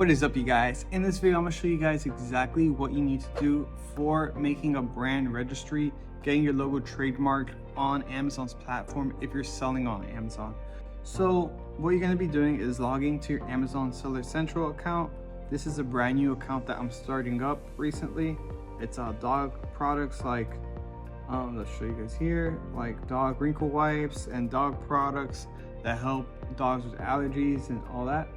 What is up, you guys? In this video, I'm going to show you guys exactly what you need to do for making a brand registry, getting your logo trademarked on Amazon's platform if you're selling on Amazon. So what you're going to be doing is logging to your Amazon Seller Central account. This is a brand new account that I'm starting up recently. It's dog products like, let's show you guys here, like dog wrinkle wipes and dog products that help dogs with allergies and all that.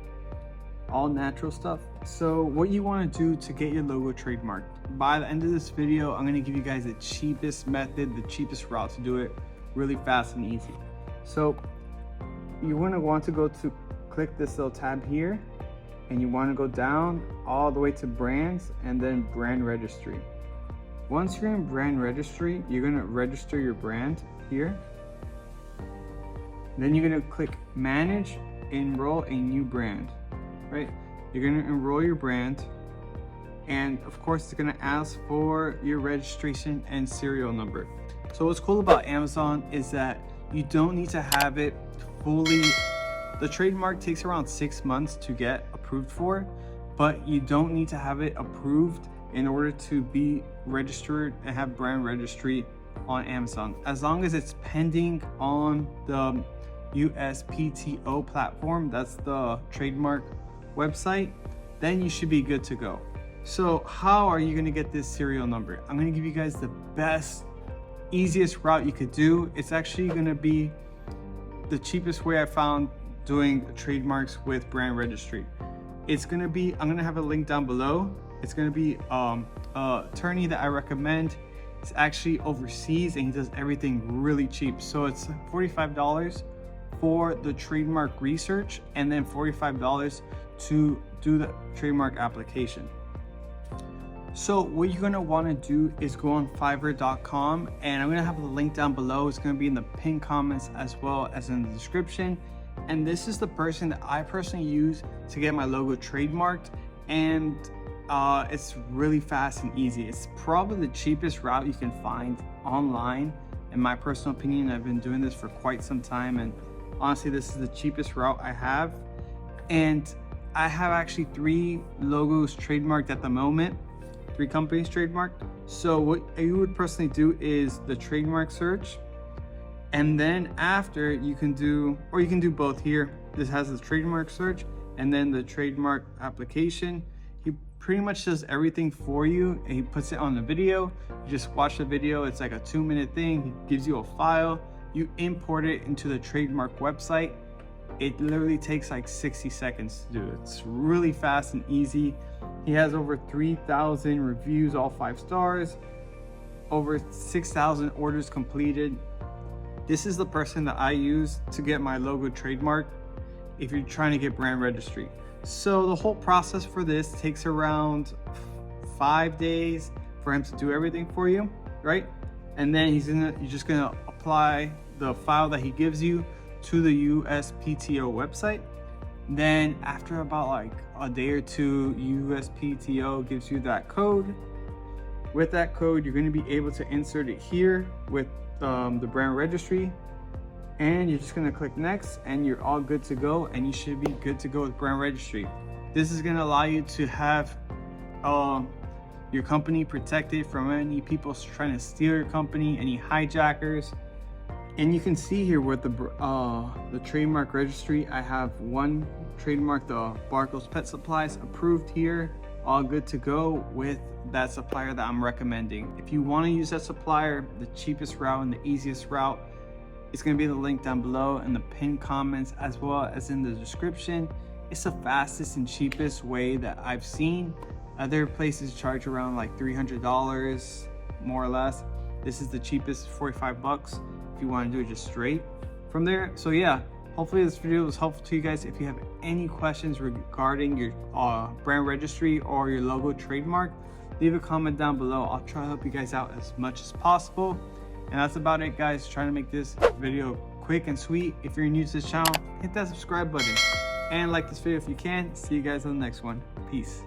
All natural stuff. So what you want to do to get your logo trademarked, by the end of this video, I'm going to give you guys the cheapest method, the cheapest route to do it really fast and easy. So you're going to want to go to click this little tab here, and you want to go down all the way to brands and then brand registry. Once you're in brand registry, you're going to register your brand here. Then you're going to click manage, enroll a new brand. Right? You're going to enroll your brand, and of course it's going to ask for your registration and serial number. So what's cool about Amazon is that you don't need to have it fully. The trademark takes around 6 months to get approved for, but you don't need to have it approved in order to be registered and have brand registry on Amazon. As long as it's pending on the USPTO platform, that's the trademark website, then you should be good to go. So how are you going to get this serial number? I'm going to give you guys the best, easiest route you could do. It's actually going to be the cheapest way I found doing trademarks with brand registry. It's going to be, I'm going to have a link down below. It's going to be an attorney that I recommend. It's actually overseas and he does everything really cheap. So it's $45 for the trademark research and then $45 to do the trademark application. So what you're going to want to do is go on Fiverr.com, and I'm going to have the link down below. It's going to be in the pinned comments as well as in the description. And this is the person that I personally use to get my logo trademarked, and it's really fast and easy. It's probably the cheapest route you can find online, in my personal opinion. I've been doing this for quite some time, and honestly, this is the cheapest route I have. And I have actually 3 logos trademarked at the moment, 3 companies trademarked. So what you would personally do is the trademark search, and then after you can do, or you can do both here. This has the trademark search and then the trademark application. He pretty much does everything for you, and he puts it on the video. You just watch the video. It's like a 2-minute thing. He gives you a file. You import it into the trademark website. It literally takes like 60 seconds to do it. It's really fast and easy. He has over 3,000 reviews, all 5 stars, over 6,000 orders completed. This is the person that I use to get my logo trademarked if you're trying to get brand registry. So the whole process for this takes around 5 days for him to do everything for you, right? And then you're just gonna apply the file that he gives you to the USPTO website. Then after about like a day or two, USPTO gives you that code. With that code, you're going to be able to insert it here with the brand registry, and you're just going to click next, and you're all good to go, and you should be good to go with brand registry. This is going to allow you to have your company protected from any people trying to steal your company, any hijackers. And you can see here with the trademark registry, I have 1 trademark, the Barco's Pet Supplies, approved here, all good to go with that supplier that I'm recommending. If you want to use that supplier, the cheapest route and the easiest route, it's going to be the link down below in the pinned comments as well as in the description. It's the fastest and cheapest way that I've seen. Other places charge around like $300 more or less. This is the cheapest, 45 bucks. If you want to do it just straight from there. So yeah, hopefully this video was helpful to you guys. If you have any questions regarding your brand registry or your logo trademark, leave a comment down below. I'll try to help you guys out as much as possible. And that's about it, guys. Trying to make this video quick and sweet. If you're new to this channel, hit that subscribe button and like this video if you can. See you guys on the next one. Peace.